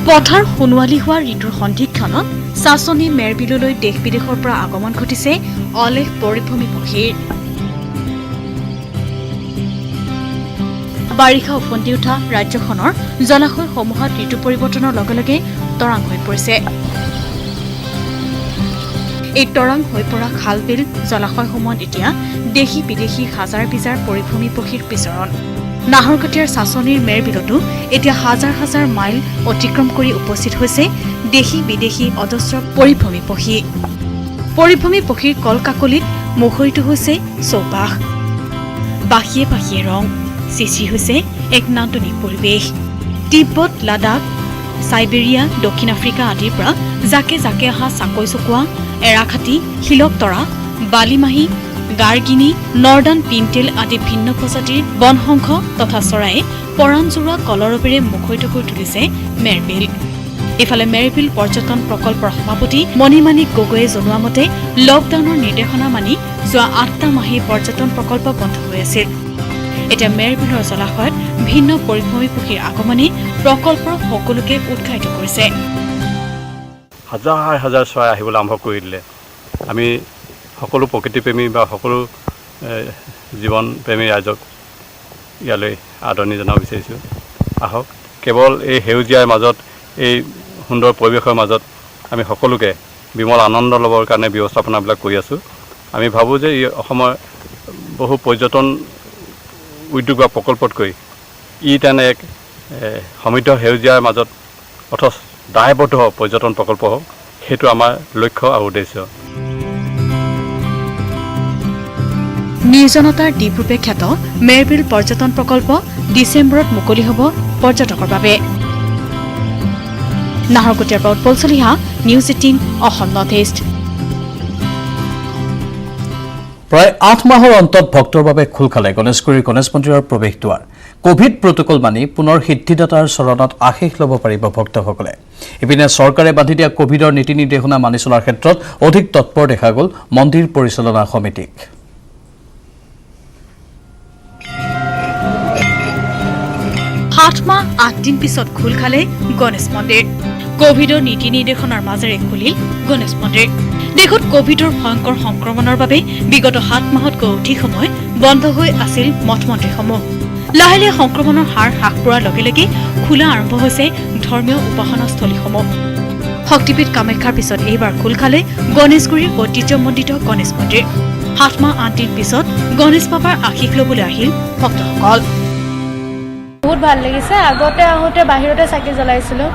পথাৰ সোণোৱালী হোৱা ঋতুৰ সন্ধিক্ষণত চাচনি মেৰবিললৈ দেশ বিদেশৰ পৰা আগমন ঘটিছে অলেখ পৰিভ্ৰমী পক্ষীৰ বাৰিষা উফন্দি উঠা ৰাজ্যখনৰ জলাশয়সমূহত ঋতু পৰিৱৰ্তনৰ লগে লগে তৰাং হৈ পৰিছে এই তৰাং হৈ পৰা খাল বিল জলাশয়সমূহত এতিয়া দেশী বিদেশী হাজাৰ বিজাৰ পৰিভ্ৰমী পক্ষীৰ বিচৰণ নাহৰকটীয়াৰ চাচনিৰ মেৰবিলতো এতিয়া হাজাৰ হাজাৰ মাইল অতিক্ৰম কৰি উপস্থিত হৈছে দেশী বিদেশী অজস্ৰ পৰিভ্ৰমী পক্ষীৰ কলকাকলিত মুখৰিত হৈছে চৌপাশ পাখিয়ে পাখিয়ে ৰং সৃষ্টি হৈছে এক নান্দনিক পৰিৱেশ তিব্বত লাডাখ সাইবেৰিয়া দক্ষিণ আফ্ৰিকা আদিৰ পৰা জাকে জাকে অহা চাকৈ চকুৱা এৰাখাটি শিলকতৰা বালিমাহী গাৰ্গিনী নৰ্দান পিণ্টেল আদি ভিন্ন প্ৰজাতিৰ বনশংখ তথা চৰায়ে পৰাণজোৰা কলৰৱেৰে মুখৰিত কৰি তুলিছে মেৰবিল ইফালে মেৰবিল পৰ্যটন প্ৰকল্পৰ সভাপতি মণিমাণিক গগৈয়ে জনোৱা মতে লকডাউনৰ নিৰ্দেশনা মানি যোৱা 8টা মাহেই পৰ্যটন প্ৰকল্প বন্ধ হৈ আছিল এতিয়া মেৰবিলৰ জলাশয়ত ভিন্ন পৰিভ্ৰমী পক্ষীৰ আগমনে প্ৰকল্পৰ সকলোকে উৎসাহিত কৰিছে। হাজাৰ হাজাৰ চৰাই আহিবলৈ আৰম্ভ কৰি দিলে। আমি সকলো প্ৰকৃতিপ্ৰেমী বা সকলো জীৱন প্ৰেমী ৰাইজক ইয়ালৈ আদৰণি জনাব বিচাৰিছোঁ। আহক, কেৱল এই সেউজীয়াৰ মাজত, এই সুন্দৰ পৰিৱেশৰ মাজত আমি সকলোকে বিমল আনন্দ ল'বৰ কাৰণে ব্যৱস্থাপনাবিলাক কৰি আছোঁ। আমি ভাবোঁ যে ই অসমৰ বহু পৰ্যটন উদ্যোগ বা প্ৰকল্পতকৈ ই তেনে এক সমৃদ্ধ সেউজীয়াৰ মাজত অথচ দায়বদ্ধ পৰ্যটন প্ৰকল্প হওক, সেইটো আমাৰ লক্ষ্য আৰু উদ্দেশ্য। নিৰ্জনতাৰ দ্বীপৰূপে খ্যাত মেৰবিল পৰ্যটন প্ৰকল্প ডিচেম্বৰত মুকলি হ'ব পৰ্যটকৰ বাবে। নাহৰকটীয়াৰ পৰা Utpal Chaliha, news 18 Assam north east. প্ৰায় 8 মাহৰ অন্তত ভক্তৰ বাবে খোল খালে গণেশগুৰিৰ গণেশ মন্দিৰৰ প্ৰৱেশ দুৱাৰ। কোভিড প্ৰটোকল মানি পুনৰ সিদ্ধিদাতাৰ চৰণত আশীষ ল'ব পাৰিব ভক্তসকলে। ইপিনে চৰকাৰে বান্ধি দিয়া কোভিডৰ নীতি নিৰ্দেশনা মানি চলাৰ ক্ষেত্ৰত অধিক তৎপৰ দেখা গ'ল মন্দিৰ পৰিচালনা সমিতিক। 8 মাহ 8 দিন পিছত খোল খালে গণেশ মন্দিৰ। কোভিডৰ নীতি নিৰ্দেশনাৰ মাজেৰে খুলিল গণেশ মন্দিৰ। দেশত কোভিডৰ ভয়ংকৰ সংক্ৰমণৰ বাবে বিগত 7 মাহতকৈ অধিক সময় বন্ধ হৈ আছিল মঠ মন্দিৰসমূহ। লাহে লাহে সংক্ৰমণৰ হাৰ হ্ৰাস পোৱাৰ লগে লগে খোলা আৰম্ভ হৈছে ধৰ্মীয় উপাসনাস্থলীসমূহ। শক্তিপীঠ কামাখ্যাৰ পিছত এইবাৰ খোল খালে গণেশগুৰিৰ ঐতিহ্যমণ্ডিত গণেশ মন্দিৰ। 7 মাহ 8 দিন পিছত গণেশ বাবাৰ আশীষ ল'বলৈ আহিল ভক্তসকল। বহুত ভাল লাগিছে। আগতে আহোঁতে বাহিৰতে চাকি জ্বলাইছিলোঁ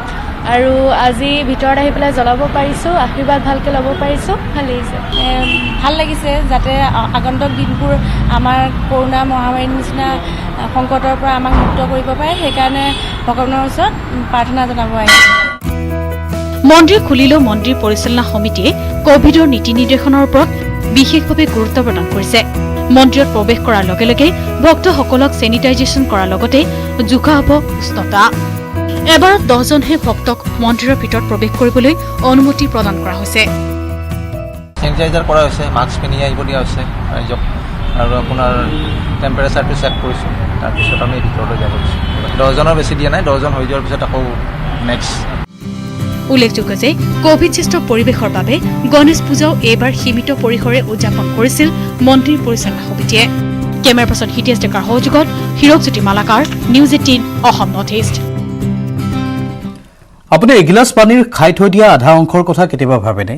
আৰু আজি ভিতৰত আহি পেলাই জ্বলাব পাৰিছোঁ, আশীৰ্বাদ ভালকৈ ল'ব পাৰিছোঁ, ভাল লাগিছে। ভাল লাগিছে যাতে আগন্তুক দিনবোৰ আমাৰ কৰোণা মহামাৰীৰ নিচিনা সংকটৰ পৰা আমাক মুক্ত কৰিব পাৰে, সেইকাৰণে ভগৱানৰ ওচৰত প্ৰাৰ্থনা জনাব আহিছোঁ। মন্দিৰ খুলিলেও মন্দিৰ পৰিচালনা সমিতিয়ে কোভিডৰ নীতি নিৰ্দেশনাৰ ওপৰত বিশেষভাৱে গুৰুত্ব প্ৰদান কৰিছে। মন্দিৰত প্ৰৱেশ কৰাৰ লগে লগে ভক্তসকলক চেনিটাইজেশ্যন কৰাৰ লগতে জোখা হ'ব উষ্ণতা। এবাৰত 10জনহে ভক্তক মন্দিৰৰ ভিতৰত প্ৰৱেশ কৰিবলৈ অনুমতি প্ৰদান কৰা হৈছে। চেনিটাইজাৰ কৰা হৈছে, মাস্ক পিন্ধি আহিব দিয়া হৈছে ৰাইজক, আৰু আপোনাৰ টেম্পাৰেচাৰটো চেক কৰিছোঁ, তাৰপিছত আমি ভিতৰলৈ যাব দিছোঁ। 10জনৰ বেছি দিয়া নাই, 10জন হৈ যোৱাৰ পিছত আকৌ নেক্সট। উল্লেখযোগ্য যে কোভিডসৃষ্ট পৰিৱেশৰ বাবে গণেশ পূজাও এইবাৰ সীমিত পৰিসৰে উদযাপন কৰিছিল মন্দিৰ পৰিচালনা সমিতিয়ে। কেমেৰা পাৰ্চন হিতেশ ডেকাৰ সহযোগত Hirakjyoti Malakar, news 18 Assam north east. আপুনি এগিলাচ পানীৰ খাই থৈ দিয়া আধা অংশৰ কথা কেতিয়াবা ভাবেনে?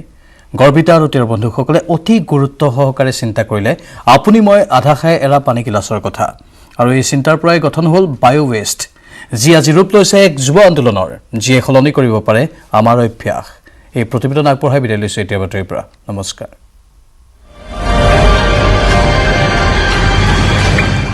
গৰ্বিতা আৰু তেওঁৰ বন্ধুসকলে অতি গুৰুত্ব সহকাৰে চিন্তা কৰিলে আপুনি মই আধা খাই এৰা পানী গিলাচৰ কথা। আৰু এই চিন্তাৰ পৰাই গঠন হ'ল বায়ো ৱেষ্ট, যি আজি ৰূপ লৈছে এক যুৱ আন্দোলনৰ, যিয়ে সলনি কৰিব পাৰে আমাৰ অভ্যাস। এই প্ৰতিবেদন আগবঢ়াই বিদায় লৈছোঁ এতিয়া বাতৰিৰ পৰা। নমস্কাৰ।